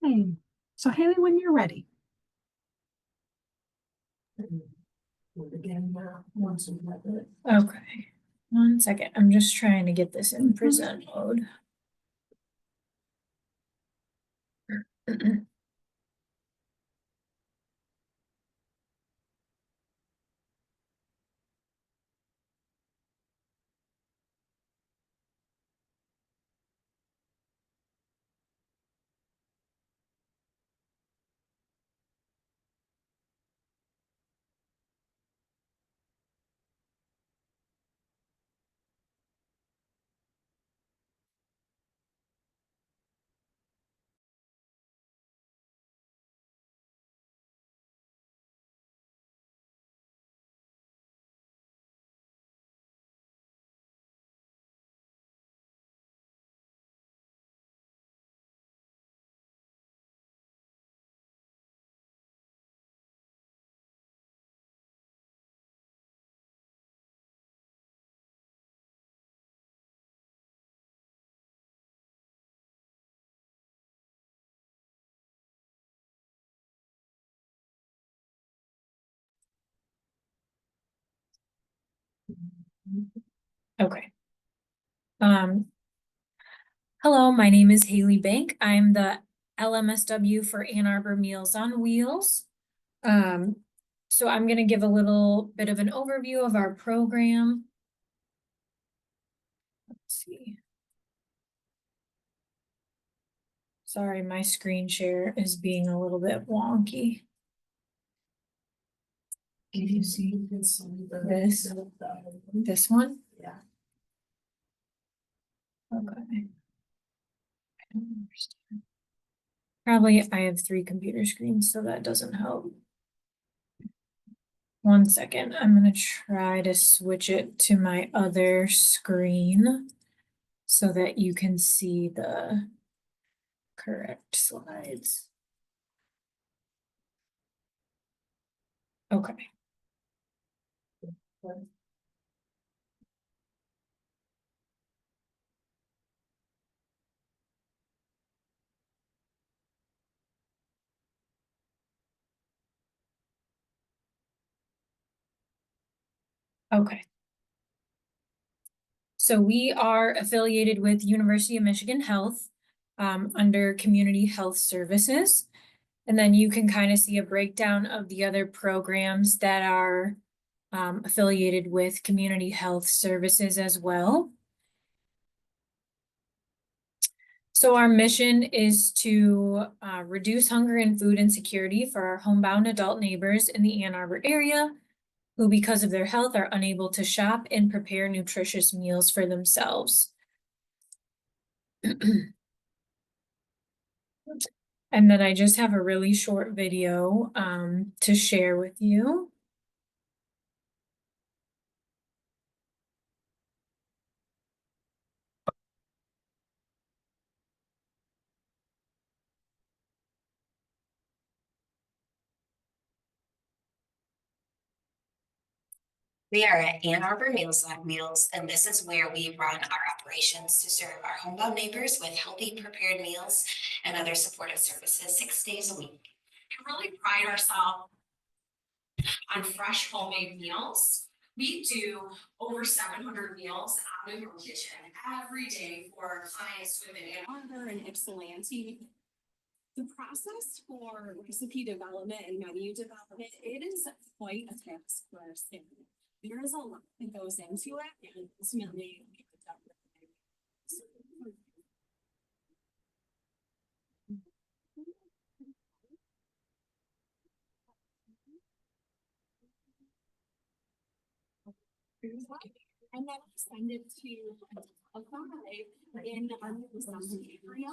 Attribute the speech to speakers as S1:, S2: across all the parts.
S1: Hey, so Haley, when you're ready.
S2: Okay, 1 second. I'm just trying to get this in present mode. Okay. Hello, my name is Haley Bank. I'm the LMSW for Ann Arbor Meals on Wheels. So I'm gonna give a little bit of an overview of our program. Let's see. Sorry, my screen share is being a little bit wonky. Can you see this one?
S1: Yeah.
S2: Okay. I don't understand. Probably I have 3 computer screens, so that doesn't help. 1 second, I'm gonna try to switch it to my other screen so that you can see the correct slides. Okay. Okay. So we are affiliated with University of Michigan Health under Community Health Services. And then you can kind of see a breakdown of the other programs that are affiliated with Community Health Services as well. So our mission is to reduce hunger and food insecurity for our homebound adult neighbors in the Ann Arbor area who, because of their health, are unable to shop and prepare nutritious meals for themselves. And then I just have a really short video to share with you.
S3: We are at Ann Arbor Meals on Wheels, and this is where we run our operations to serve our homebound neighbors with healthy prepared meals and other supportive services 6 days a week.
S4: We really pride ourselves on fresh homemade meals. We do over 700 meals out of our kitchen every day for clients within Ann Arbor and Ypsilanti. The process for recipe development and menu development, it is quite a task for our staff. There is a lot that goes into it, and ultimately we get it done. And then I send it to a guy in our area.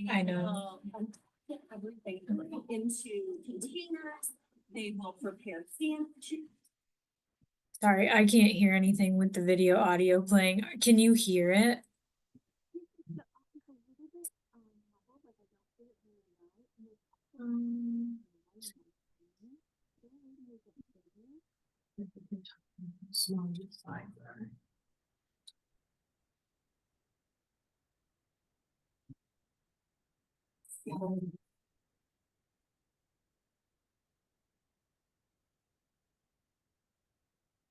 S2: I know.
S4: Put everything into containers. They will prepare sandwiches.
S2: Sorry, I can't hear anything with the video audio playing. Can you hear it?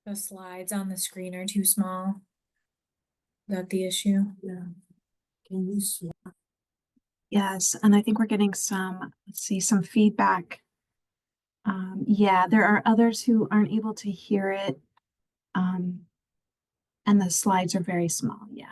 S2: The slides on the screen are too small. Is that the issue?
S5: Yeah. Can we swap?
S1: Yes, and I think we're getting some, let's see, some feedback. Yeah, there are others who aren't able to hear it. And the slides are very small, yeah.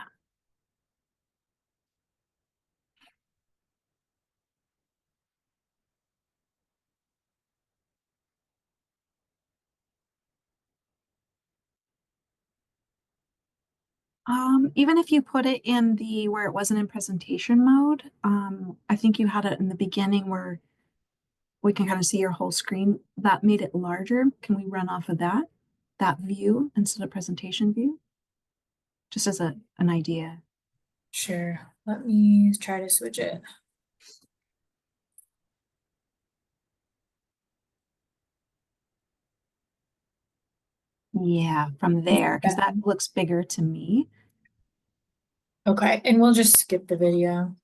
S1: Even if you put it in the where it wasn't in presentation mode, I think you had it in the beginning where we can kind of see your whole screen. That made it larger. Can we run off of that view instead of presentation view? Just as an idea.
S2: Sure, let me try to switch it.
S1: Yeah, from there, because that looks bigger to me.
S2: Okay, and we'll just skip the video.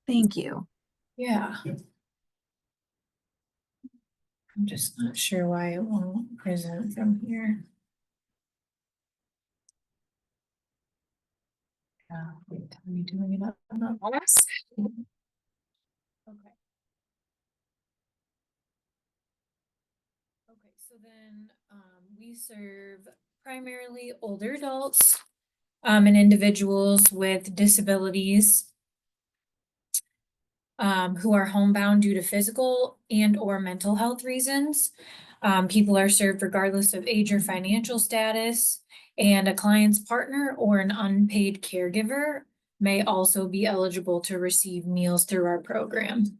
S1: Thank you.
S2: Yeah. I'm just not sure why it won't present from here. Wait, are we doing it up on the last? Okay. Okay, so then, we serve primarily older adults, and individuals with disabilities, who are homebound due to physical and or mental health reasons. People are served regardless of age or financial status, and a client's partner or an unpaid caregiver may also be eligible to receive meals through our program.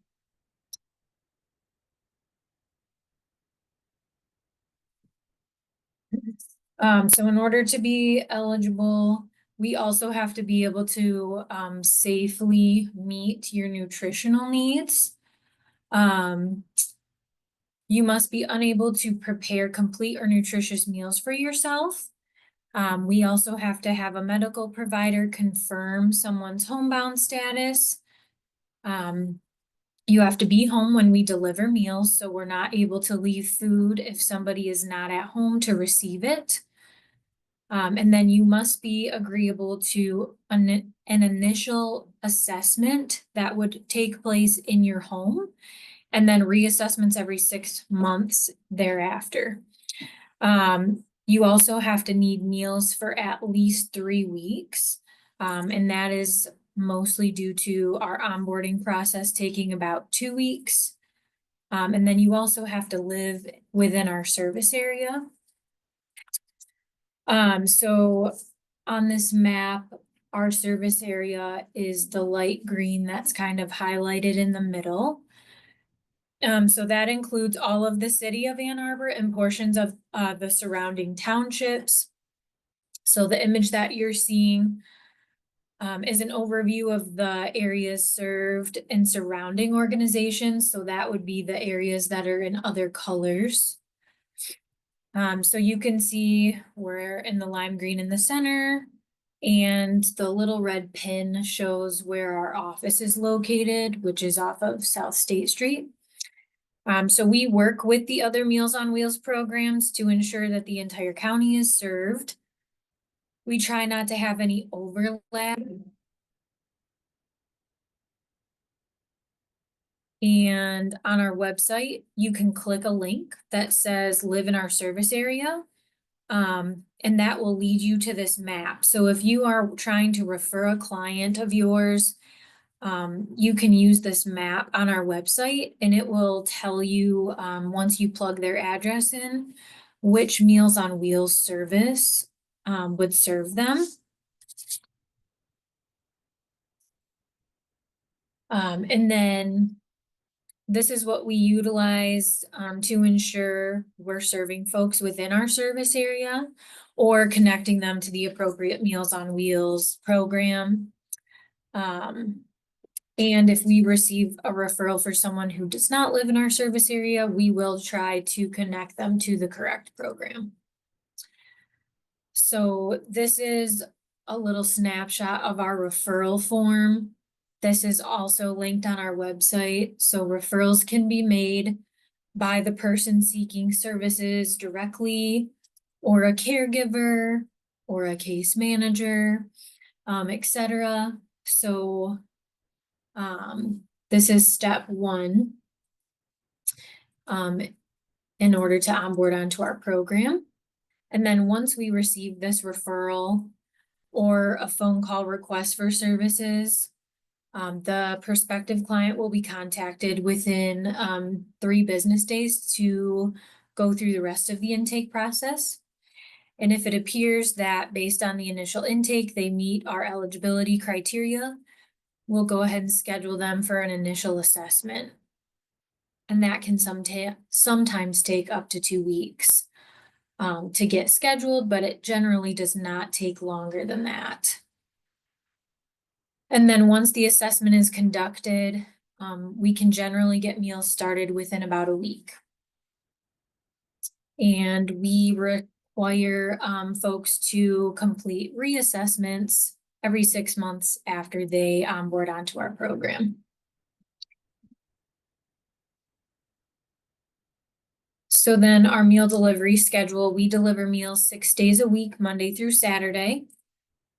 S2: So in order to be eligible, we also have to be able to safely meet your nutritional needs. You must be unable to prepare complete or nutritious meals for yourself. We also have to have a medical provider confirm someone's homebound status. You have to be home when we deliver meals, so we're not able to leave food if somebody is not at home to receive it. And then you must be agreeable to an initial assessment that would take place in your home, and then reassessments every 6 months thereafter. You also have to need meals for at least 3 weeks. And that is mostly due to our onboarding process taking about 2 weeks. And then you also have to live within our service area. So on this map, our service area is the light green that's kind of highlighted in the middle. So that includes all of the city of Ann Arbor and portions of the surrounding townships. So the image that you're seeing is an overview of the areas served and surrounding organizations. So that would be the areas that are in other colors. So you can see we're in the lime green in the center, and the little red pin shows where our office is located, which is off of South State Street. So we work with the other Meals on Wheels programs to ensure that the entire county is served. We try not to have any overlap. And on our website, you can click a link that says live in our service area. And that will lead you to this map. So if you are trying to refer a client of yours, you can use this map on our website, and it will tell you, once you plug their address in, which Meals on Wheels service would serve them. And then this is what we utilize to ensure we're serving folks within our service area or connecting them to the appropriate Meals on Wheels program. And if we receive a referral for someone who does not live in our service area, we will try to connect them to the correct program. So this is a little snapshot of our referral form. This is also linked on our website, so referrals can be made by the person seeking services directly, or a caregiver, or a case manager, etc. So, this is step one. In order to onboard onto our program. And then once we receive this referral or a phone call request for services, the prospective client will be contacted within 3 business days to go through the rest of the intake process. And if it appears that based on the initial intake, they meet our eligibility criteria, we'll go ahead and schedule them for an initial assessment. And that can sometimes take up to 2 weeks to get scheduled, but it generally does not take longer than that. And then once the assessment is conducted, we can generally get meals started within about a week. And we require folks to complete reassessments every 6 months after they onboard onto our program. So then our meal delivery schedule, we deliver meals 6 days a week, Monday through Saturday.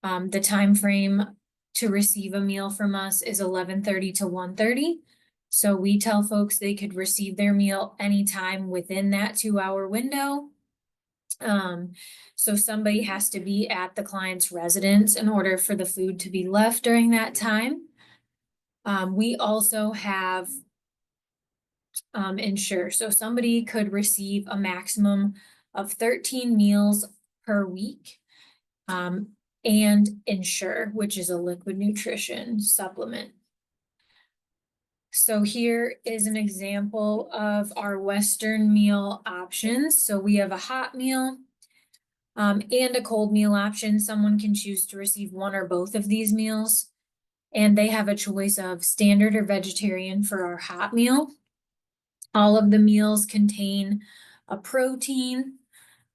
S2: The time frame to receive a meal from us is 11:30 to 1:30. So we tell folks they could receive their meal anytime within that 2-hour window. So somebody has to be at the client's residence in order for the food to be left during that time. We also have Ensure. So somebody could receive a maximum of 13 meals per week. And Ensure, which is a liquid nutrition supplement. So here is an example of our Western meal options. So we have a hot meal and a cold meal option. Someone can choose to receive one or both of these meals. And they have a choice of standard or vegetarian for our hot meal. All of the meals contain a protein,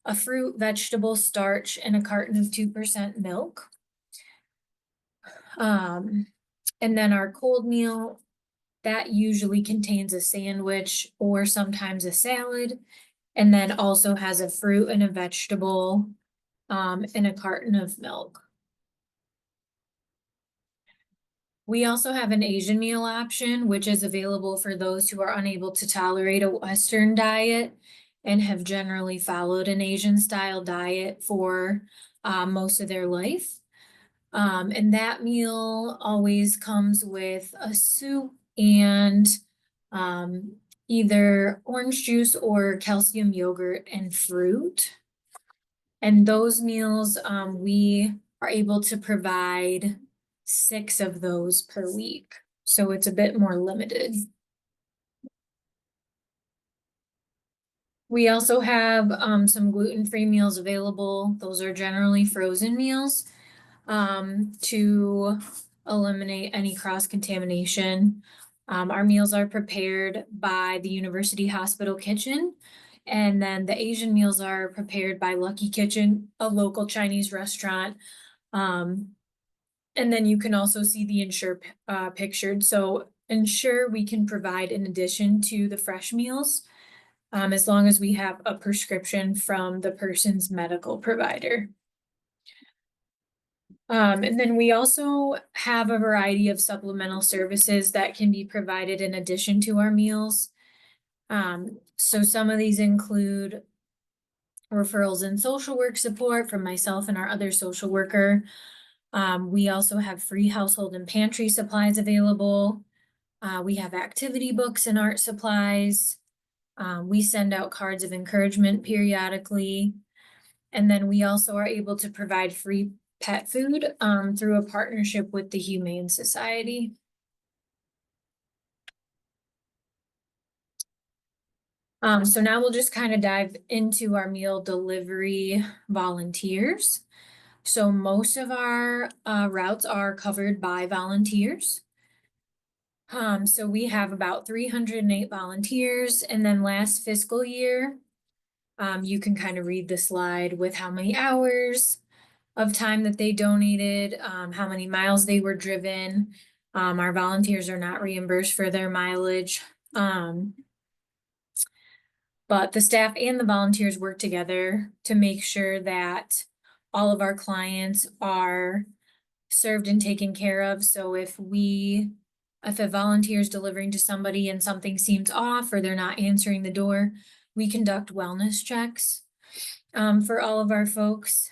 S2: a fruit, vegetable, starch, and a carton of 2% milk. And then our cold meal, that usually contains a sandwich or sometimes a salad, and then also has a fruit and a vegetable, and a carton of milk. We also have an Asian meal option, which is available for those who are unable to tolerate a Western diet and have generally followed an Asian style diet for most of their life. And that meal always comes with a soup and either orange juice or calcium yogurt and fruit. And those meals, we are able to provide 6 of those per week. So it's a bit more limited. We also have some gluten-free meals available. Those are generally frozen meals to eliminate any cross-contamination. Our meals are prepared by the University Hospital Kitchen. And then the Asian meals are prepared by Lucky Kitchen, a local Chinese restaurant. And then you can also see the Ensure pictured. So Ensure we can provide in addition to the fresh meals, as long as we have a prescription from the person's medical provider. And then we also have a variety of supplemental services that can be provided in addition to our meals. So some of these include referrals and social work support from myself and our other social worker. We also have free household and pantry supplies available. We have activity books and art supplies. We send out cards of encouragement periodically. And then we also are able to provide free pet food through a partnership with the Humane Society. So now we'll just kind of dive into our meal delivery volunteers. So most of our routes are covered by volunteers. So we have about 308 volunteers, and then last fiscal year, you can kind of read the slide with how many hours of time that they donated, how many miles they were driven. Our volunteers are not reimbursed for their mileage. But the staff and the volunteers work together to make sure that all of our clients are served and taken care of. So if a volunteer is delivering to somebody and something seems off or they're not answering the door, we conduct wellness checks for all of our folks.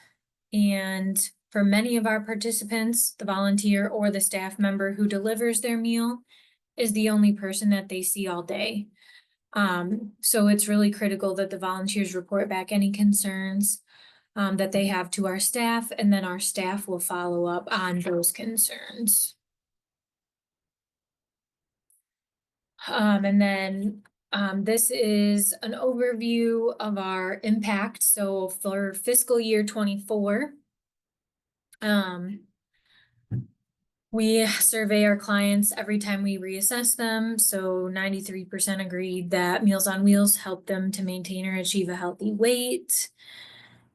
S2: And for many of our participants, the volunteer or the staff member who delivers their meal is the only person that they see all day. So it's really critical that the volunteers report back any concerns that they have to our staff, and then our staff will follow up on those concerns. And then this is an overview of our impact. So for fiscal year 24, we survey our clients every time we reassess them. So 93% agreed that Meals on Wheels helped them to maintain or achieve a healthy weight.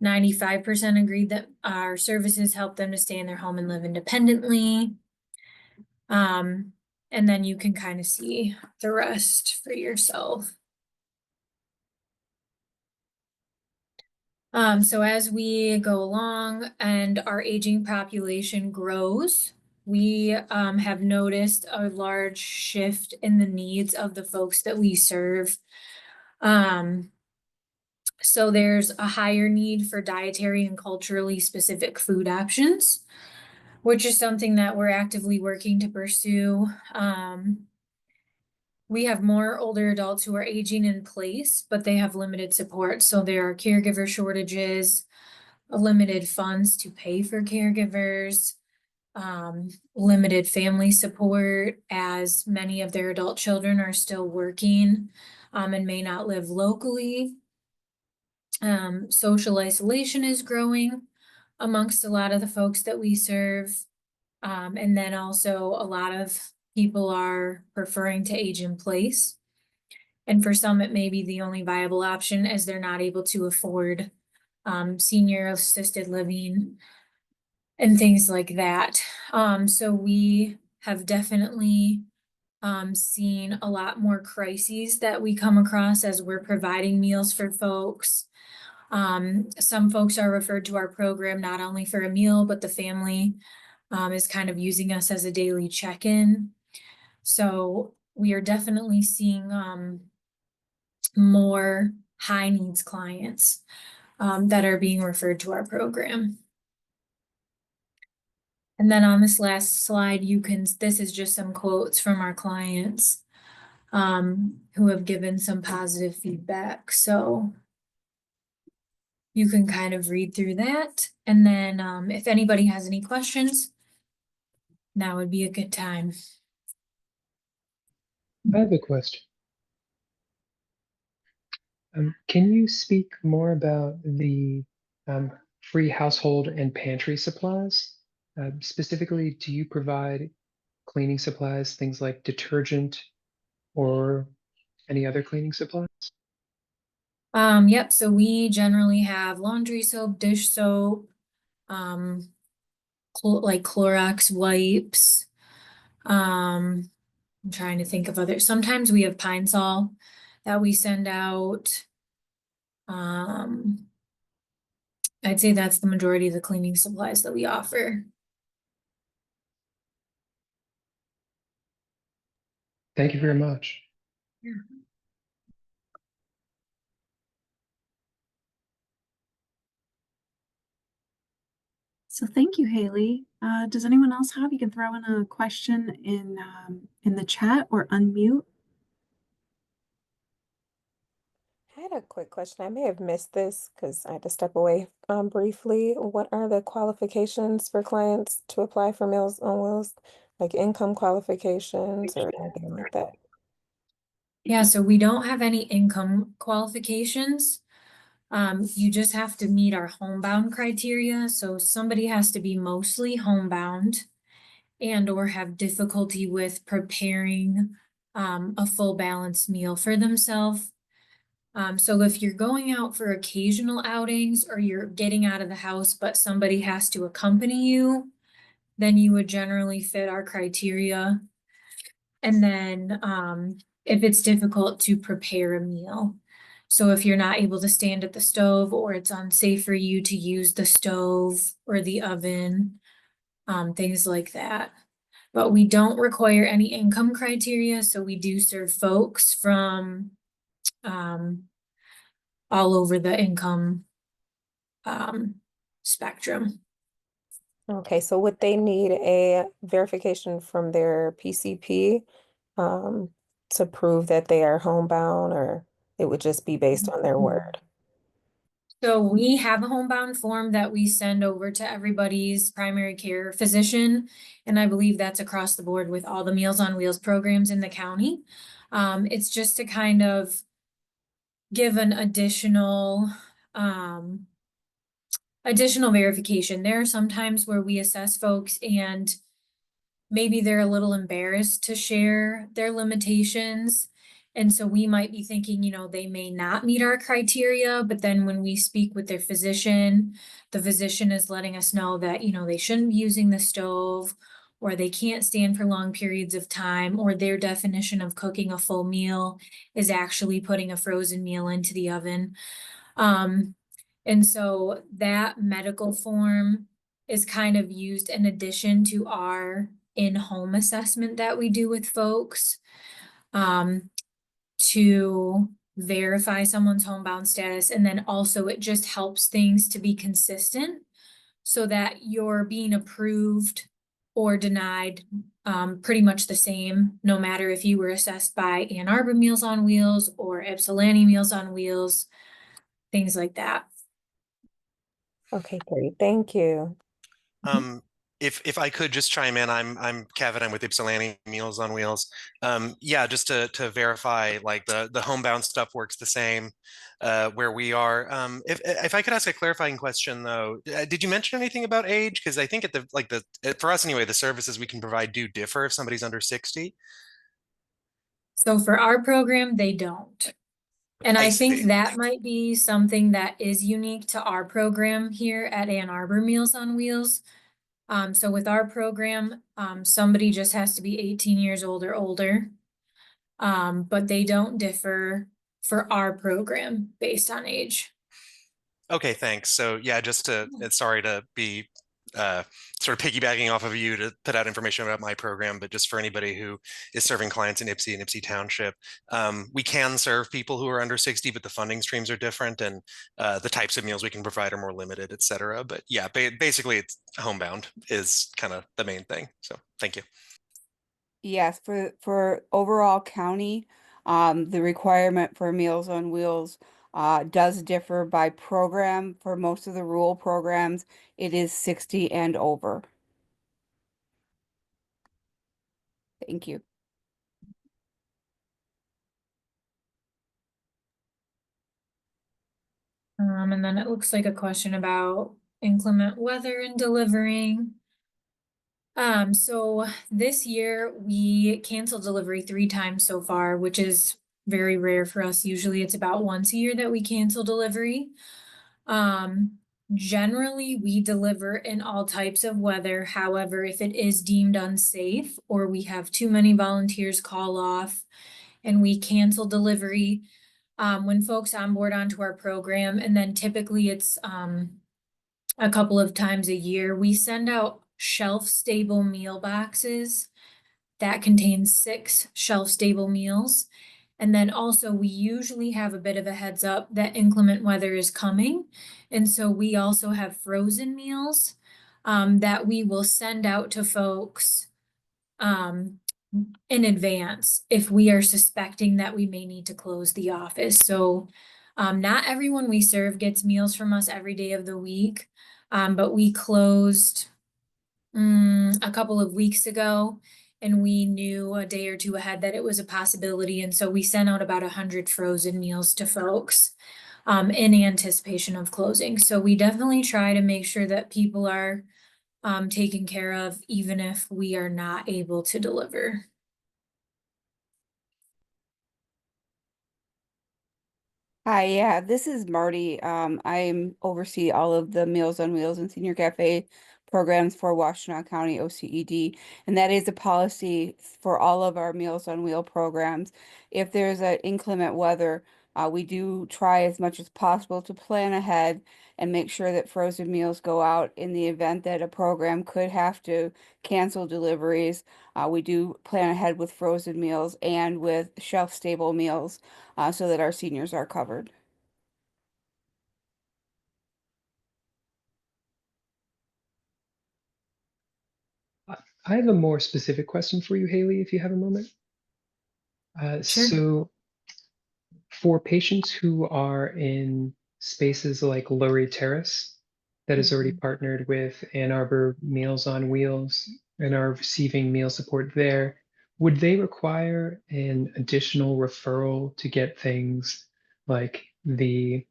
S2: 95% agreed that our services help them to stay in their home and live independently. And then you can kind of see the rest for yourself. So as we go along and our aging population grows, we have noticed a large shift in the needs of the folks that we serve. So there's a higher need for dietary and culturally specific food options, which is something that we're actively working to pursue. We have more older adults who are aging in place, but they have limited support. So there are caregiver shortages, limited funds to pay for caregivers, limited family support, as many of their adult children are still working and may not live locally. Social isolation is growing amongst a lot of the folks that we serve. And then also a lot of people are preferring to age in place. And for some, it may be the only viable option as they're not able to afford senior assisted living and things like that. So we have definitely seen a lot more crises that we come across as we're providing meals for folks. Some folks are referred to our program not only for a meal, but the family is kind of using us as a daily check-in. So we are definitely seeing more high needs clients that are being referred to our program. And then on this last slide, this is just some quotes from our clients who have given some positive feedback. So you can kind of read through that. And then if anybody has any questions, now would be a good time.
S6: I have a question. Can you speak more about the free household and pantry supplies? Specifically, do you provide cleaning supplies, things like detergent or any other cleaning supplies?
S2: Yep, so we generally have laundry soap, dish soap, like Clorox wipes. I'm trying to think of other, sometimes we have Pine Sol that we send out. I'd say that's the majority of the cleaning supplies that we offer.
S6: Thank you very much.
S2: Yeah.
S1: So thank you, Haley. Does anyone else have? You can throw in a question in the chat or unmute.
S7: I had a quick question. I may have missed this because I had to step away briefly. What are the qualifications for clients to apply for Meals on Wheels? Like income qualifications or anything like that?
S2: Yeah, so we don't have any income qualifications. You just have to meet our homebound criteria. So somebody has to be mostly homebound and or have difficulty with preparing a full balanced meal for themselves. So if you're going out for occasional outings or you're getting out of the house, but somebody has to accompany you, then you would generally fit our criteria. And then, if it's difficult to prepare a meal. So if you're not able to stand at the stove or it's unsafe for you to use the stove or the oven, things like that. But we don't require any income criteria, so we do serve folks from, all over the income, spectrum.
S7: Okay, so would they need a verification from their PCP to prove that they are homebound, or it would just be based on their word?
S2: So we have a homebound form that we send over to everybody's primary care physician. And I believe that's across the board with all the Meals on Wheels programs in the county. It's just to kind of give an additional verification. There are some times where we assess folks and maybe they're a little embarrassed to share their limitations. And so we might be thinking, you know, they may not meet our criteria, but then when we speak with their physician, the physician is letting us know that, you know, they shouldn't be using the stove, or they can't stand for long periods of time, or their definition of cooking a full meal is actually putting a frozen meal into the oven. And so that medical form is kind of used in addition to our in-home assessment that we do with folks, to verify someone's homebound status. And then also it just helps things to be consistent so that you're being approved or denied, pretty much the same, no matter if you were assessed by Ann Arbor Meals on Wheels or Ypsilanti Meals on Wheels, things like that.
S7: Okay, great. Thank you.
S8: If I could just chime in, I'm Kevin. I'm with Ypsilanti Meals on Wheels. Yeah, just to verify, like the homebound stuff works the same where we are. If I could ask a clarifying question though, did you mention anything about age? Because I think at for us anyway, the services we can provide do differ if somebody's under 60.
S2: So for our program, they don't. And I think
S8: see.
S2: that might be something that is unique to our program here at Ann Arbor Meals on Wheels. So with our program, somebody just has to be 18 years old or older. But they don't differ for our program based on age.
S8: Okay, thanks. So yeah, just sorry to be sort of piggybacking off of you to put out information about my program, but just for anybody who is serving clients in Ypsi and Ypsi Township, we can serve people who are under 60, but the funding streams are different and the types of meals we can provide are more limited, et cetera. But yeah, basically it's homebound is kind of the main thing. So thank you.
S9: Yes, for overall county, the requirement for Meals on Wheels does differ by program. For most of the rural programs, it is 60 and over. Thank you.
S2: And then it looks like a question about inclement weather and delivering. So this year we canceled delivery 3 times so far, which is very rare for us. Usually it's about once a year that we cancel delivery. Generally we deliver in all types of weather. However, if it is deemed unsafe or we have too many volunteers call off and we cancel delivery, when folks onboard onto our program, and then typically it's a couple of times a year, we send out shelf-stable meal boxes that contain 6 shelf-stable meals. And then also we usually have a bit of a heads up that inclement weather is coming. And so we also have frozen meals that we will send out to folks in advance if we are suspecting that we may need to close the office. So not everyone we serve gets meals from us every day of the week, but we closed a couple of weeks ago and we knew a day or two ahead that it was a possibility. And so we sent out about 100 frozen meals to folks in anticipation of closing. So we definitely try to make sure that people are taken care of, even if we are not able to deliver.
S9: Hi, this is Marty. I oversee all of the Meals on Wheels and Senior Cafe programs for Washtenaw County OCED, and that is a policy for all of our Meals on Wheel programs. If there's an inclement weather, we do try as much as possible to plan ahead and make sure that frozen meals go out in the event that a program could have to cancel deliveries. We do plan ahead with frozen meals and with shelf-stable meals so that our seniors are covered.
S6: I have a more specific question for you, Haley, if you have a moment.
S2: Sure.
S6: So for patients who are in spaces like Lurie Terrace, that is already partnered with Ann Arbor Meals on Wheels and are receiving meal support there, would they require an additional referral to get things like the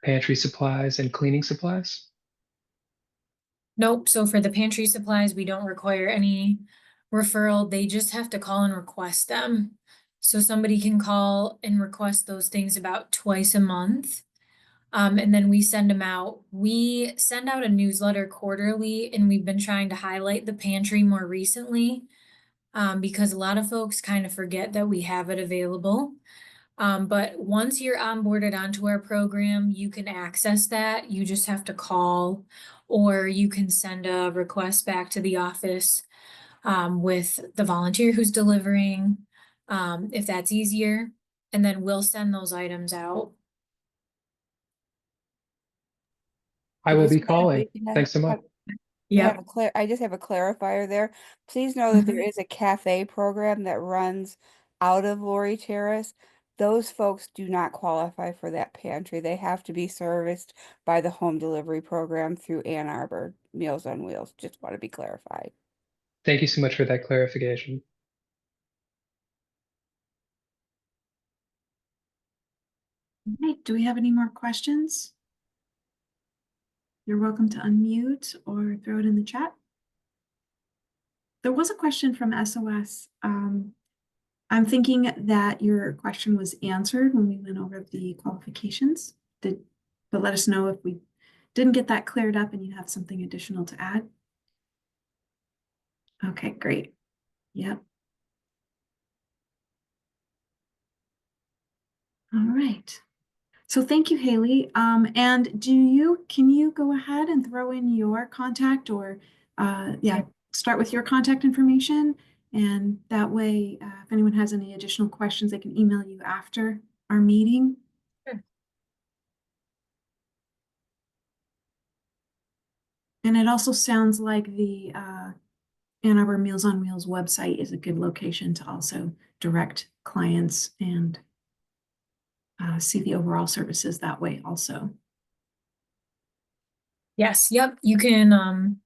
S6: pantry supplies and cleaning supplies?
S2: Nope. So for the pantry supplies, we don't require any referral. They just have to call and request them. So somebody can call and request those things about twice a month. And then we send them out. We send out a newsletter quarterly, and we've been trying to highlight the pantry more recently because a lot of folks kind of forget that we have it available. But once you're onboarded onto our program, you can access that. You just have to call, or you can send a request back to the office with the volunteer who's delivering, if that's easier. And then we'll send those items out.
S6: I will be
S9: Just-
S6: calling. Thanks so much.
S2: Yeah.
S9: I just have a clarifier there. Please know that there
S2: Mhm.
S9: is a cafe program that runs out of Lurie Terrace. Those folks do not qualify for that pantry. They have to be serviced by the home delivery program through Ann Arbor Meals on Wheels. Just want to be clarified.
S6: Thank you so much for that clarification.
S1: Okay, do we have any more questions? You're welcome to unmute or throw it in the chat. There was a question from SOS. I'm thinking that your question was answered when we went over the qualifications. But let us know if we didn't get that cleared up and you have something additional to add. Okay, great. Yep. All right. So thank you, Haley. And can you go ahead and throw in your contact or start with your contact information, and that way if anyone has any additional questions, they can email you after our meeting.
S2: Sure.
S1: And it also sounds like the Ann Arbor Meals on Wheels website is a good location to also direct clients and see the overall services that way also.
S2: Yes, yep. You can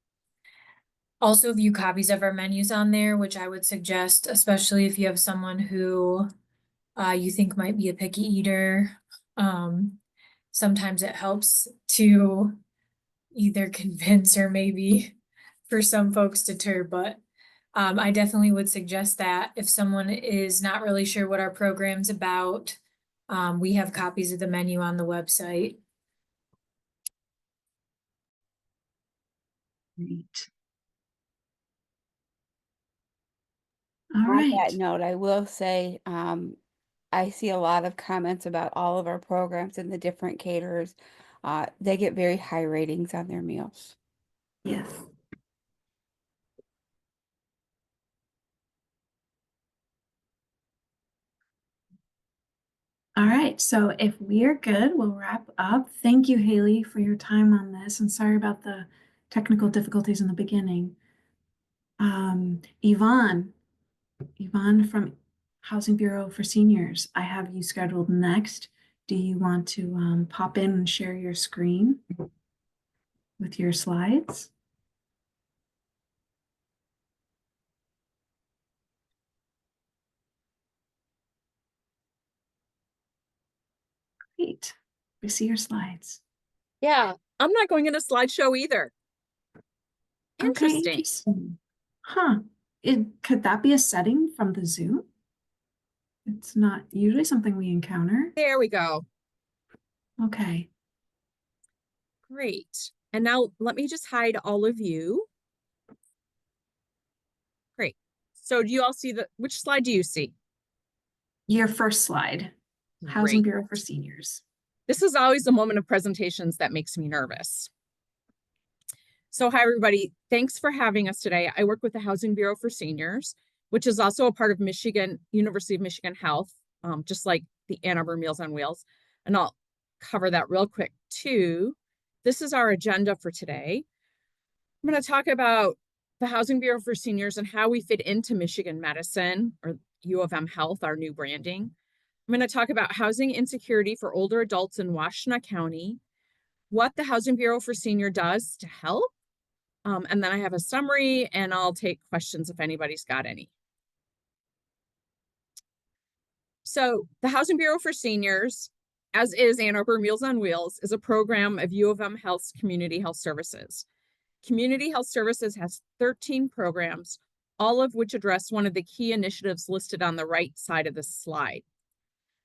S2: also view copies of our menus on there, which I would suggest, especially if you have someone who you think might be a picky eater. Sometimes it helps to either convince or maybe for some folks deter, but I definitely would suggest that if someone is not really sure what our program's about, we have copies of the menu on the website.
S1: Great. All
S9: On
S1: right.
S9: that note, I will say, I see a lot of comments about all of our programs and the different caterers. They get very high ratings on their meals.
S1: Yes. All right, so if we're good, we'll wrap up. Thank you, Haley, for your time on this, and sorry about the technical difficulties in the beginning. Yvonne from Housing Bureau for Seniors, I have you scheduled next. Do you want to pop in and share your screen with your slides? Great. We see your slides.
S10: Yeah, I'm not going in a slideshow either.
S1: Okay,
S10: Interesting.
S1: interesting. Huh. Could that be a setting from the Zoom? It's not usually something we encounter.
S10: There we go.
S1: Okay.
S10: Great. And now let me just hide all of you. Great. So do you all see which slide do you see?
S1: Your first slide, Housing
S10: Great.
S1: Bureau for Seniors.
S10: This is always a moment of presentations that makes me nervous. So hi, everybody. Thanks for having us today. I work with the Housing Bureau for Seniors, which is also a part of University of Michigan Health, just like the Ann Arbor Meals on Wheels. And I'll cover that real quick too. This is our agenda for today. I'm going to talk about the Housing Bureau for Seniors and how we fit into Michigan Medicine, or U of M Health, our new branding. I'm going to talk about housing insecurity for older adults in Washtenaw County, what the Housing Bureau for Senior does to help, and then I have a summary, and I'll take questions if anybody's got any. So the Housing Bureau for Seniors, as is Ann Arbor Meals on Wheels, is a program of U of M Health's Community Health Services. Community Health Services has 13 programs, all of which address one of the key initiatives listed on the right side of this slide.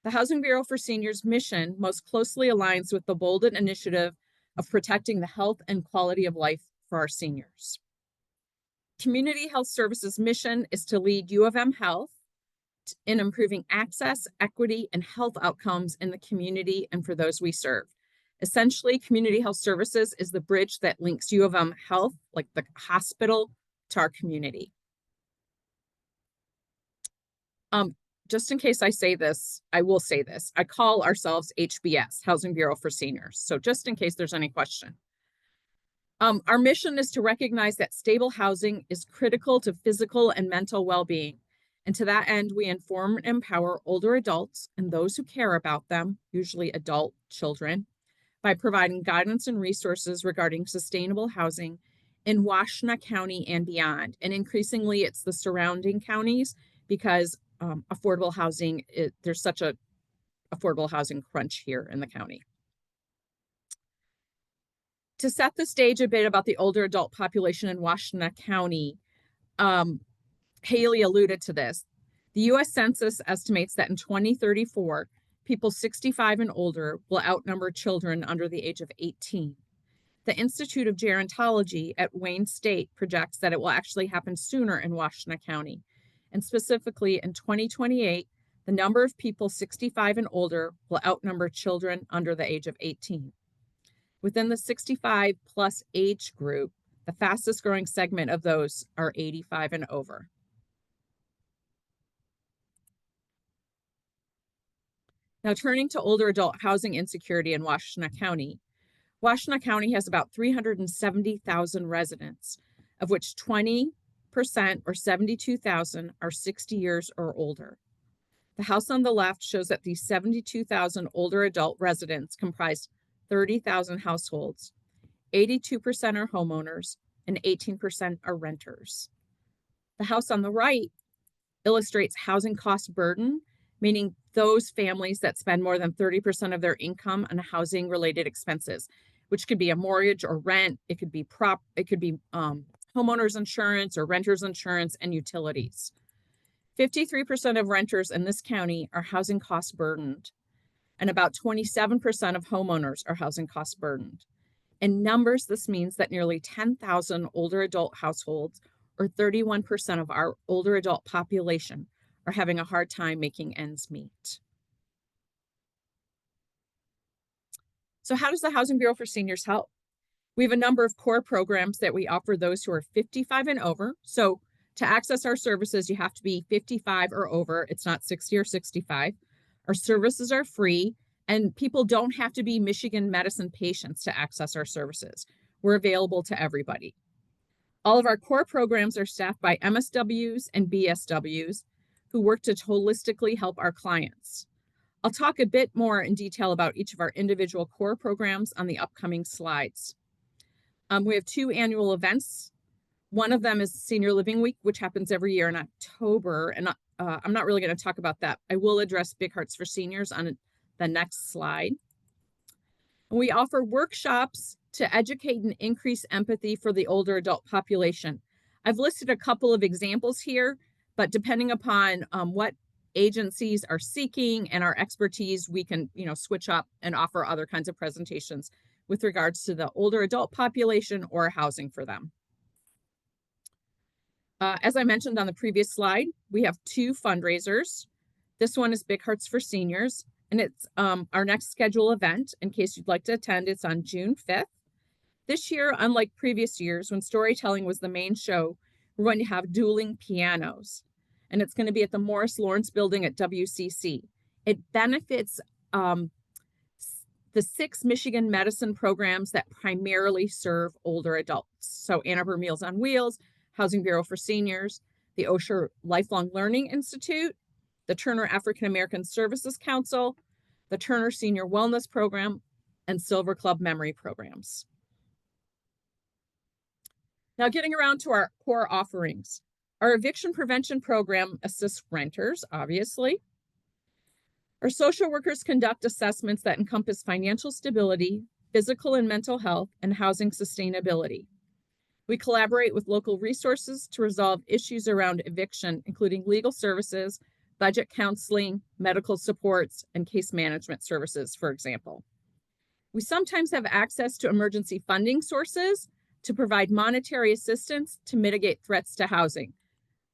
S10: The Housing Bureau for Seniors' mission most closely aligns with the bolded initiative of protecting the health and quality of life for our seniors. Community Health Services' mission is to lead U of M Health in improving access, equity, and health outcomes in the community and for those we serve. Essentially, Community Health Services is the bridge that links U of M Health, like the hospital, to our community. Just in case I say this, I will say this. I call ourselves HBS, Housing Bureau for Seniors. So just in case there's any question. Our mission is to recognize that stable housing is critical to physical and mental well-being. And to that end, we inform and empower older adults and those who care about them, usually adult children, by providing guidance and resources regarding sustainable housing in Washtenaw County and beyond. And increasingly, it's the surrounding counties because affordable housing, there's such a affordable housing crunch here in the county. To set the stage a bit about the older adult population in Washtenaw County, Haley alluded to this. The U.S. Census estimates that in 2034, people 65 and older will outnumber children under the age of 18. The Institute of Gerontology at Wayne State projects that it will actually happen sooner in Washtenaw County. And specifically in 2028, the number of people 65 and older will outnumber children under the age of 18. Within the 65 plus age group, the fastest growing segment of those are 85 and over. Now turning to older adult housing insecurity in Washtenaw County. Washtenaw County has about 370,000 residents, of which 20% or 72,000 are 60 years or older. The house on the left shows that these 72,000 older adult residents comprise 30,000 households, 82% are homeowners, and 18% are renters. The house on the right illustrates housing cost burden, meaning those families that spend more than 30% of their income on housing related expenses, which could be a mortgage or rent, it could be homeowners insurance or renters insurance and utilities. 53% of renters in this county are housing cost burdened, and about 27% of homeowners are housing cost burdened. In numbers, this means that nearly 10,000 older adult households, or 31% of our older adult population, are having a hard time making ends meet. So how does the Housing Bureau for Seniors help? We have a number of core programs that we offer those who are 55 and over. So to access our services, you have to be 55 or over. It's not 60 or 65. Our services are free, and people don't have to be Michigan Medicine patients to access our services. We're available to everybody. All of our core programs are staffed by MSWs and BSWs who work to holistically help our clients. I'll talk a bit more in detail about each of our individual core programs on the upcoming slides. We have 2 annual events. One of them is Senior Living Week, which happens every year in October. And I'm not really going to talk about that. I will address Big Hearts for Seniors on the next slide. And we offer workshops to educate and increase empathy for the older adult population. I've listed a couple of examples here, but depending upon what agencies are seeking and our expertise, we can switch up and offer other kinds of presentations with regards to the older adult population or housing for them. As I mentioned on the previous slide, we have 2 fundraisers. This one is Big Hearts for Seniors, and it's our next scheduled event. In case you'd like to attend, it's on June 5th. This year, unlike previous years when storytelling was the main show, we're going to have dueling pianos, and it's going to be at the Morris Lawrence Building at WCC. It benefits the 6 Michigan medicine programs that primarily serve older adults. So Ann Arbor Meals on Wheels, Housing Bureau for Seniors, the Osher Lifelong Learning Institute, the Turner African American Services Council, the Turner Senior Wellness Program, and Silver Club Memory Programs. Now getting around to our core offerings. Our eviction prevention program assists renters, obviously. Our social workers conduct assessments that encompass financial stability, physical and mental health, and housing sustainability. We collaborate with local resources to resolve issues around eviction, including legal services, budget counseling, medical supports, and case management services, for example. We sometimes have access to emergency funding sources to provide monetary assistance to mitigate threats to housing.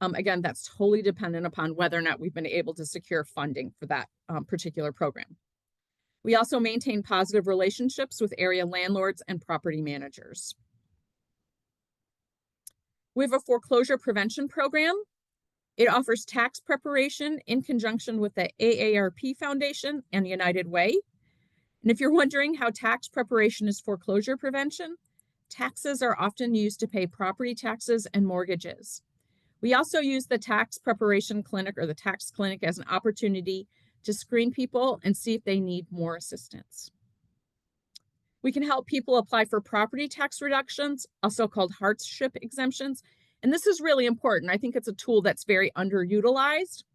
S10: Again, that's totally dependent upon whether or not we've been able to secure funding for that particular program. We also maintain positive relationships with area landlords and property managers. We have a foreclosure prevention program. It offers tax preparation in conjunction with the AARP Foundation and United Way. And if you're wondering how tax preparation is foreclosure prevention, taxes are often used to pay property taxes and mortgages. We also use the tax preparation clinic or the tax clinic as an opportunity to screen people and see if they need more assistance. We can help people apply for property tax reductions, also called hardship exemptions. And this is really important. I think it's a tool that's very underutilized.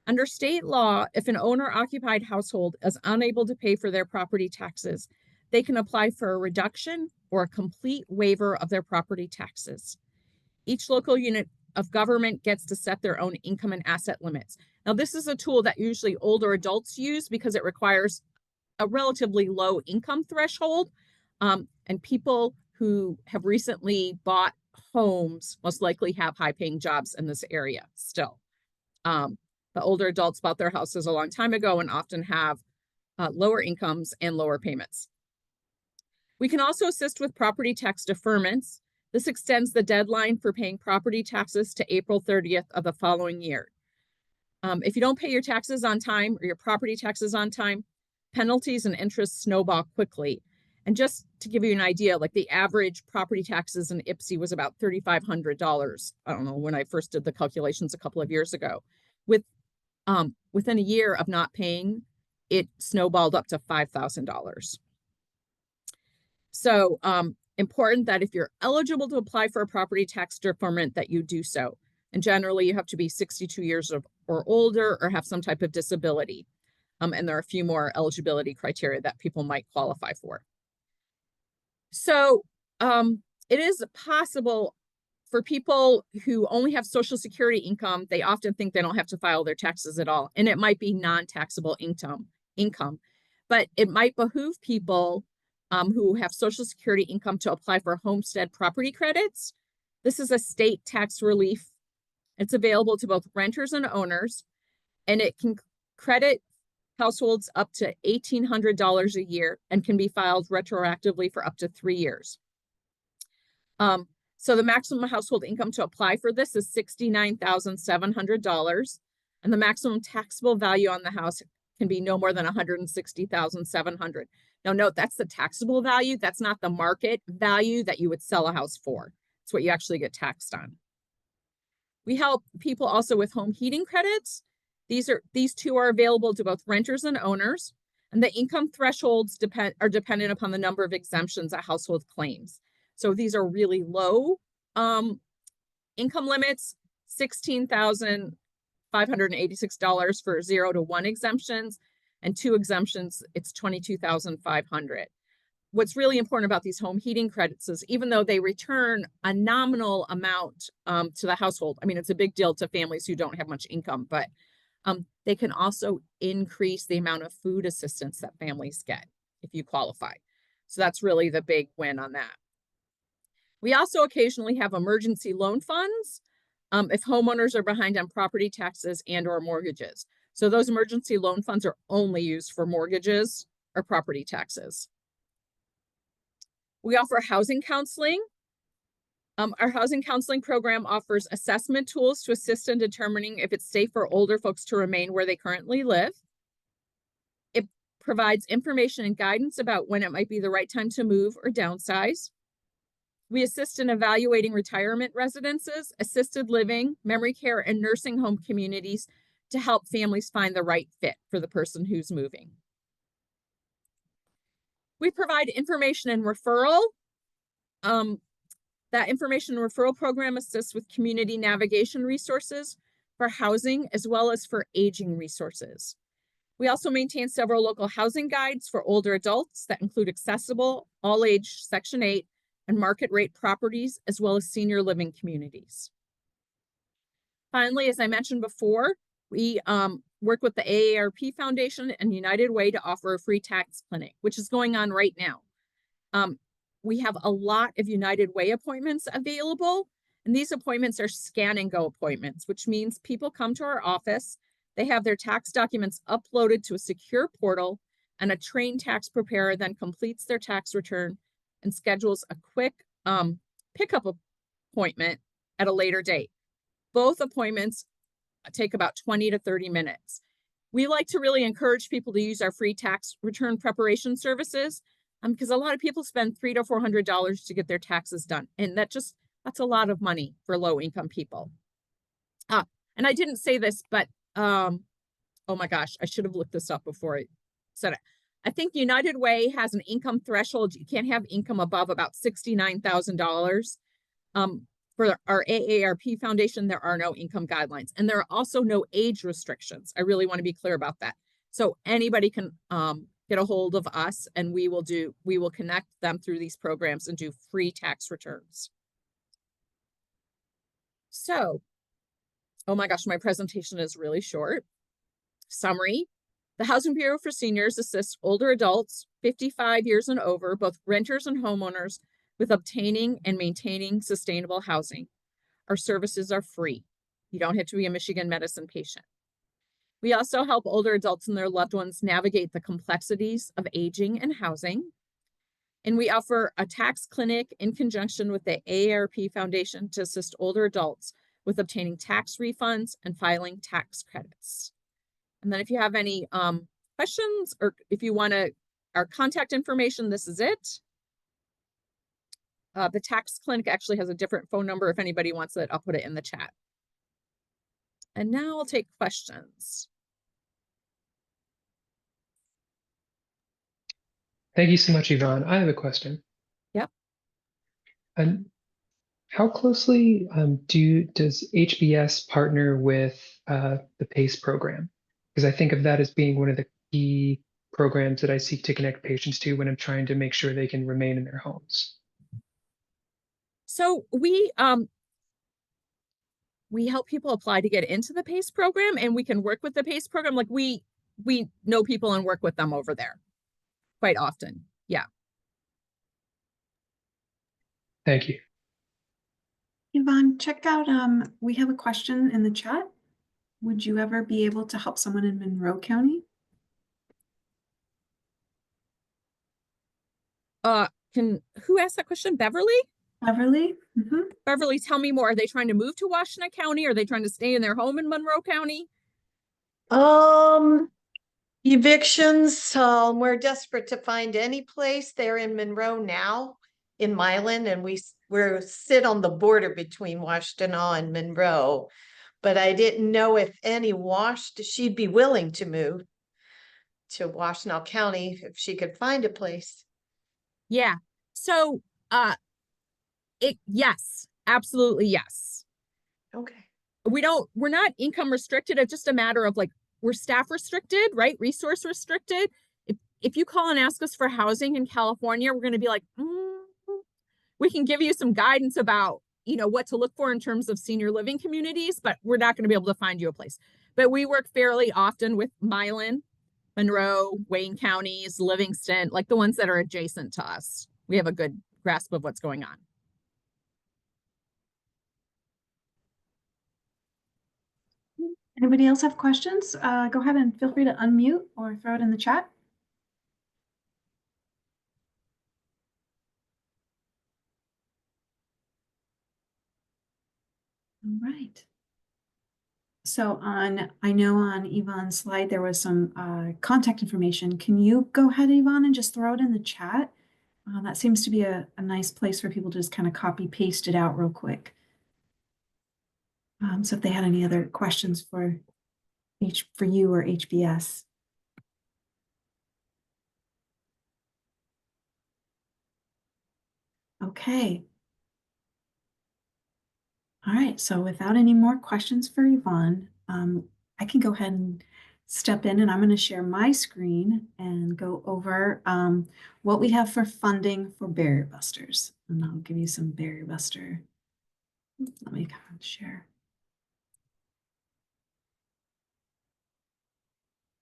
S10: Under state law, if an owner-occupied household is unable to pay for their property taxes, they can apply for a reduction or a complete waiver of their property taxes. Each local unit of government gets to set their own income and asset limits. Now, this is a tool that usually older adults use because it requires a relatively low income threshold, and people who have recently bought homes most likely have high-paying jobs in this area still. The older adults bought their houses a long time ago and often have lower incomes and lower payments. We can also assist with property tax deferments. This extends the deadline for paying property taxes to April 30th of the following year. If you don't pay your taxes on time or your property taxes on time, penalties and interest snowball quickly. And just to give you an idea, like the average property taxes in Ypsi was about $3,500. I don't know, when I first did the calculations a couple of years ago. Within a year of not paying, it snowballed up to $5,000. So important that if you're eligible to apply for a property tax deferment, that you do so. And generally you have to be 62 years or older or have some type of disability. And there are a few more eligibility criteria that people might qualify for. So it is possible for people who only have Social Security income, they often think they don't have to file their taxes at all. And it might be non-taxable income, but it might behoove people who have Social Security income to apply for homestead property credits. This is a state tax relief. It's available to both renters and owners, and it can credit households up to $1,800 a year and can be filed retroactively for up to 3 years. So the maximum household income to apply for this is $69,700, and the maximum taxable value on the house can be no more than $160,700. Now note, that's the taxable value. That's not the market value that you would sell a house for. It's what you actually get taxed on. We help people also with home heating credits. These two are available to both renters and owners, and the income thresholds are dependent upon the number of exemptions a household claims. So these are really low income limits, $16,586 for 0 to 1 exemptions, and 2 exemptions, it's $22,500. What's really important about these home heating credits is even though they return a nominal amount to the household, I mean, it's a big deal to families who don't have much income, but they can also increase the amount of food assistance that families get if you qualify. So that's really the big win on that. We also occasionally have emergency loan funds if homeowners are behind on property taxes and or mortgages. So those emergency loan funds are only used for mortgages or property taxes. We offer housing counseling. Our housing counseling program offers assessment tools to assist in determining if it's safe for older folks to remain where they currently live. It provides information and guidance about when it might be the right time to move or downsize. We assist in evaluating retirement residences, assisted living, memory care, and nursing home communities to help families find the right fit for the person who's moving. We provide information and referral. That information and referral program assists with community navigation resources for housing as well as for aging resources. We also maintain several local housing guides for older adults that include accessible, all-age Section 8 and market rate properties, as well as senior living communities. Finally, as I mentioned before, we work with the AARP Foundation and United Way to offer a free tax clinic, which is going on right now. We have a lot of United Way appointments available, and these appointments are scan and go appointments, which means people come to our office, they have their tax documents uploaded to a secure portal, and a trained tax preparer then completes their tax return and schedules a quick pickup appointment at a later date. Both appointments take about 20 to 30 minutes. We like to really encourage people to use our free tax return preparation services because a lot of people spend $300 to $400 to get their taxes done. And that's a lot of money for low income people. And I didn't say this, but oh my gosh, I should have looked this up before I said it. I think United Way has an income threshold. You can't have income above about $69,000. For our AARP Foundation, there are no income guidelines, and there are also no age restrictions. I really want to be clear about that. So anybody can get a hold of us, and we will connect them through these programs and do free tax returns. So, oh my gosh, my presentation is really short. Summary. The Housing Bureau for Seniors assists older adults, 55 years and over, both renters and homeowners, with obtaining and maintaining sustainable housing. Our services are free. You don't have to be a Michigan Medicine patient. We also help older adults and their loved ones navigate the complexities of aging and housing. And we offer a tax clinic in conjunction with the AARP Foundation to assist older adults with obtaining tax refunds and filing tax credits. And then if you have any questions or if you want our contact information, this is it. The tax clinic actually has a different phone number. If anybody wants it, I'll put it in the chat. And now I'll take questions.
S6: Thank you so much, Yvonne. I have a question.
S10: Yep.
S6: And how closely does HBS partner with the PACE program? Because I think of that as being one of the key programs that I seek to connect patients to when I'm trying to make sure they can remain in their homes.
S10: So we help people apply to get into the PACE program, and we can work with the PACE program. Like we know people and work with them over there quite often. Yeah.
S6: Thank you.
S1: Yvonne, check out, we have a question in the chat. Would you ever be able to help someone in Monroe County?
S10: Who asked that question? Beverly?
S1: Beverly? Mm-hmm.
S10: Beverly, tell me more. Are they trying to move to Washtenaw County? Are they trying to stay in their home in Monroe County?
S5: Evictions, we're desperate to find any place. They're in Monroe now, in Milan, and we're sit on the border between Washtenaw and Monroe. But I didn't know if she'd be willing to move to Washtenaw County if she could find a place.
S10: Yeah. So, yes, absolutely yes.
S5: Okay.
S10: We're not income restricted. It's just a matter of like, we're staff restricted, right? Resource restricted. If you call and ask us for housing in California, we're going to be like, we can give you some guidance about, what to look for in terms of senior living communities, but we're not going to be able to find you a place. But we work fairly often with Milan Monroe, Wayne counties, Livingston, like the ones that are adjacent to us. We have a good grasp of what's going on.
S1: Anybody else have questions? Go ahead and feel free to unmute or throw it in the chat. All right. So I know on Yvonne's slide, there was some contact information. Can you go ahead, Yvonne, and just throw it in the chat? That seems to be a nice place for people to just kind of copy paste it out real quick. So if they had any other questions for you or HBS. Okay. All right, so without any more questions for Yvonne, I can go ahead and step in, and I'm going to share my screen and go over what we have for funding for Barrier Busters. And I'll give you some Barrier Buster. Let me kind of share.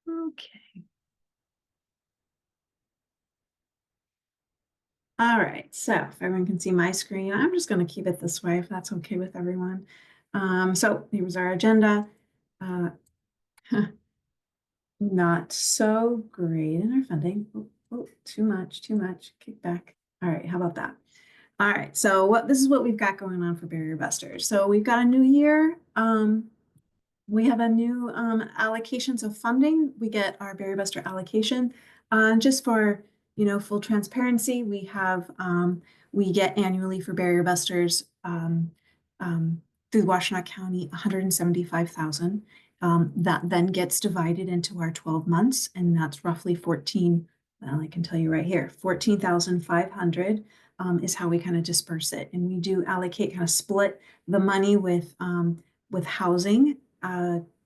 S1: Okay. All right, so if everyone can see my screen, I'm just going to keep it this way if that's okay with everyone. So here's our agenda. Not so great in our funding. Oh, too much, kick back. All right, how about that? All right, so this is what we've got going on for Barrier Busters. So we've got a new year. We have a new allocations of funding. We get our Barrier Buster allocation. Just for full transparency, we get annually for Barrier Busters through Washtenaw County $175,000. That then gets divided into our 12 months, and that's roughly 14. Well, I can tell you right here, 14,500 is how we kind of disperse it, and we do allocate, kind of split the money with housing.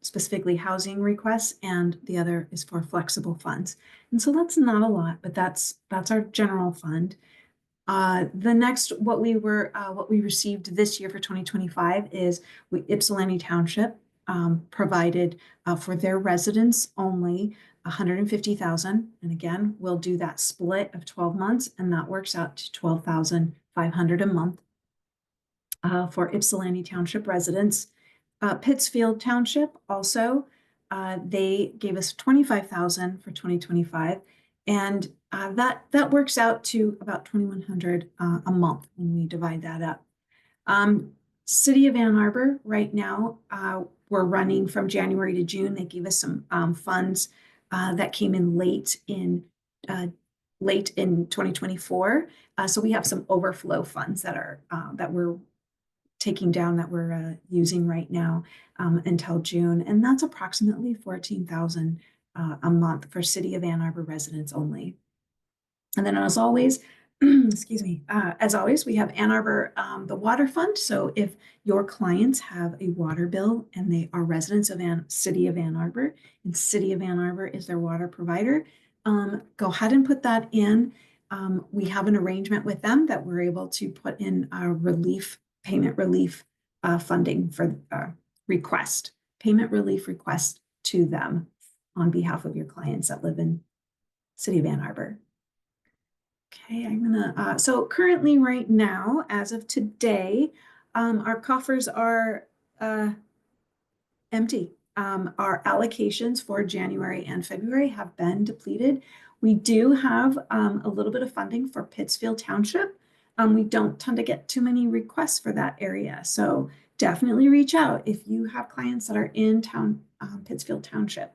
S1: Specifically housing requests, and the other is for flexible funds. And so that's not a lot, but that's our general fund. The next, what we received this year for 2025 is Ypsilanti Township provided for their residents only $150,000. And again, we'll do that split of 12 months, and that works out to $12,500 a month for Ypsilanti Township residents. Pittsfield Township also, they gave us $25,000 for 2025, and that works out to about $2,100 a month when we divide that up. City of Ann Arbor, right now, we're running from January to June. They gave us some funds that came in late in 2024. So we have some overflow funds that we're taking down, that we're using right now until June, and that's approximately $14,000 a month for City of Ann Arbor residents only. And then, as always, excuse me, as always, we have Ann Arbor, the water fund. So if your clients have a water bill and they are residents of City of Ann Arbor, and City of Ann Arbor is their water provider, go ahead and put that in. We have an arrangement with them that we're able to put in our payment relief funding for payment relief request to them on behalf of your clients that live in City of Ann Arbor. Okay, I'm gonna, so currently right now, as of today, our coffers are empty. Our allocations for January and February have been depleted. We do have a little bit of funding for Pittsfield Township. We don't tend to get too many requests for that area. So definitely reach out if you have clients that are in Pittsfield Township.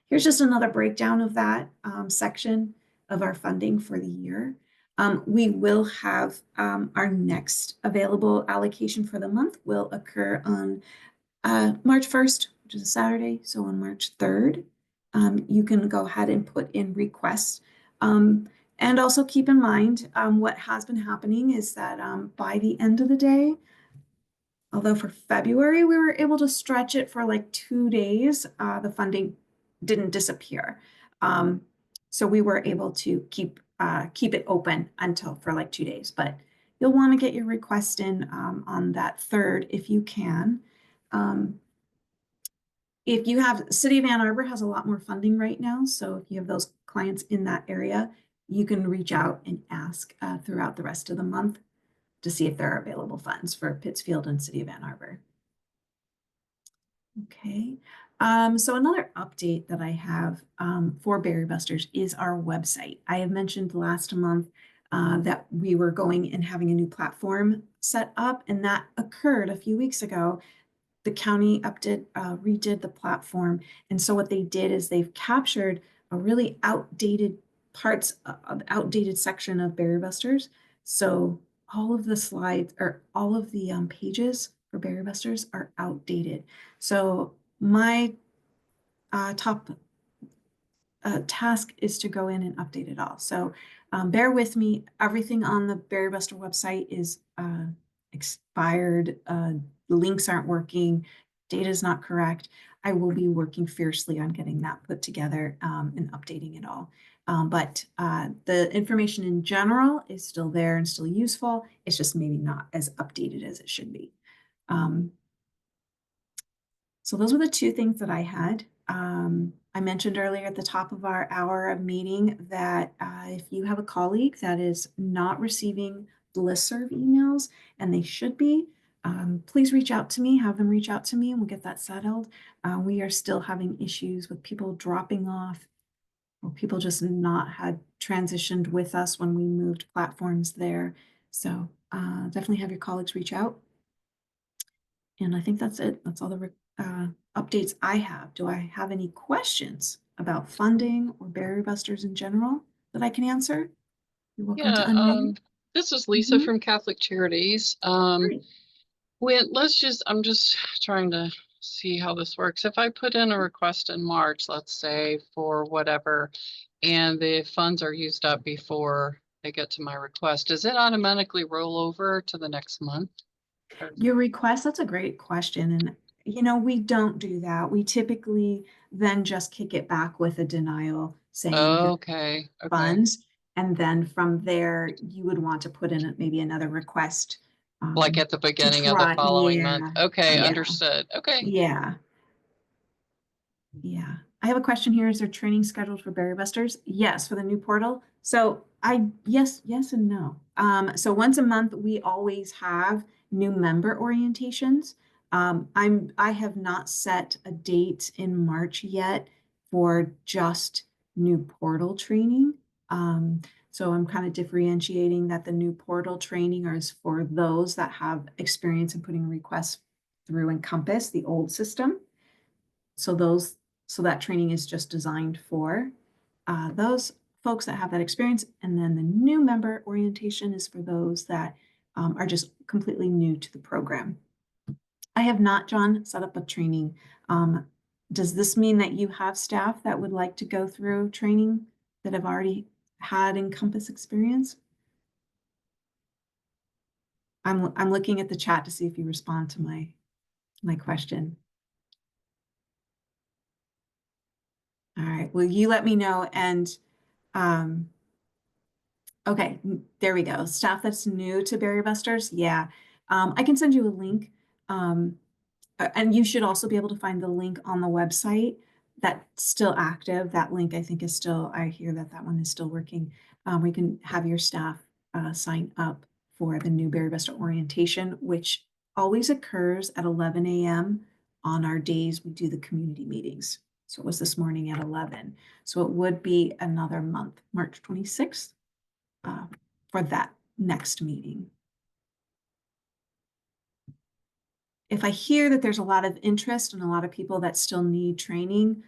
S1: Here's just another breakdown of that section of our funding for the year. We will have our next available allocation for the month will occur on March 1st, which is a Saturday. So on March 3rd, you can go ahead and put in requests. And also keep in mind, what has been happening is that by the end of the day, although for February we were able to stretch it for like 2 days, the funding didn't disappear. So we were able to keep it open for like 2 days. But you'll want to get your request in on that 3rd if you can. if you have, City of Ann Arbor has a lot more funding right now, so if you have those clients in that area, you can reach out and ask throughout the rest of the month to see if there are available funds for Pittsfield and City of Ann Arbor. Okay, so another update that I have for Berry Busters is our website. I have mentioned last month that we were going and having a new platform set up, and that occurred a few weeks ago. The county redid the platform, and so what they did is they've captured a really outdated outdated section of Berry Busters. So all of the slides or all of the pages for Berry Busters are outdated. So my top task is to go in and update it all. So bear with me. Everything on the Berry Buster website is expired. The links aren't working. Data is not correct. I will be working fiercely on getting that put together and updating it all. But the information in general is still there and still useful. It's just maybe not as updated as it should be. So those were the two things that I had. I mentioned earlier at the top of our hour of meeting that if you have a colleague that is not receiving listserv emails, and they should be, please reach out to me, have them reach out to me, and we'll get that settled. We are still having issues with people dropping off, or people just not had transitioned with us when we moved platforms there. So definitely have your colleagues reach out. And I think that's it. That's all the updates I have. Do I have any questions about funding or Berry Busters in general that I can answer? You're welcome to unmute.
S11: This is Lisa
S1: Mhm.
S11: from Catholic Charities.
S1: Great.
S11: I'm just trying to see how this works. If I put in a request in March, let's say for whatever, and the funds are used up before they get to my request, does it automatically roll over to the next month?
S1: Your request, that's a great question. And, we don't do that. We typically then just kick it back with a denial saying your
S11: Okay.
S1: funds. And then from there, you would want to put in maybe another request.
S11: Like at the beginning of the following month. Okay,
S1: yeah,
S11: understood. Okay.
S1: yeah. Yeah. I have a question here. Is there training scheduled for Berry Busters? Yes, for the new portal. So yes and no. So once a month, we always have new member orientations. I have not set a date in March yet for just new portal training. So I'm kind of differentiating that the new portal training is for those that have experience in putting requests through Encompass, the old system. So that training is just designed for those folks that have that experience. And then the new member orientation is for those that are just completely new to the program. I have not, John, set up a training. Does this mean that you have staff that would like to go through training that have already had Encompass experience? I'm looking at the chat to see if you respond to my question. All right, well, you let me know. And okay, there we go. Staff that's new to Berry Busters. Yeah, I can send you a link. And you should also be able to find the link on the website that's still active. That link, I think, is still, I hear that one is still working. We can have your staff sign up for the new Berry Buster orientation, which always occurs at 11 a.m. on our days we do the community meetings. So it was this morning at 11. So it would be another month, March 26th, for that next meeting. If I hear that there's a lot of interest and a lot of people that still need training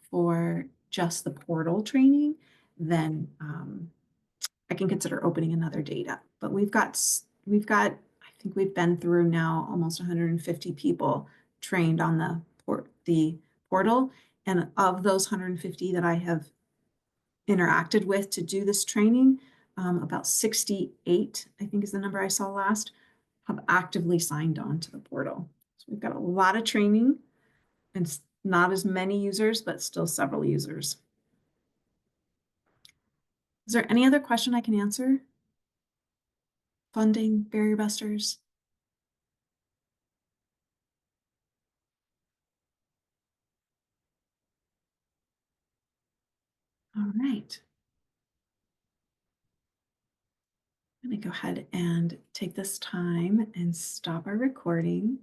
S1: for just the portal training, then I can consider opening another date up. But we've got, I think we've been through now almost 150 people trained on the portal. And of those 150 that I have interacted with to do this training, about 68, I think is the number I saw last, have actively signed on to the portal. So we've got a lot of training and not as many users, but still several users. Is there any other question I can answer? Funding, Berry Busters? All right. I'm going to go ahead and take this time and stop our recording.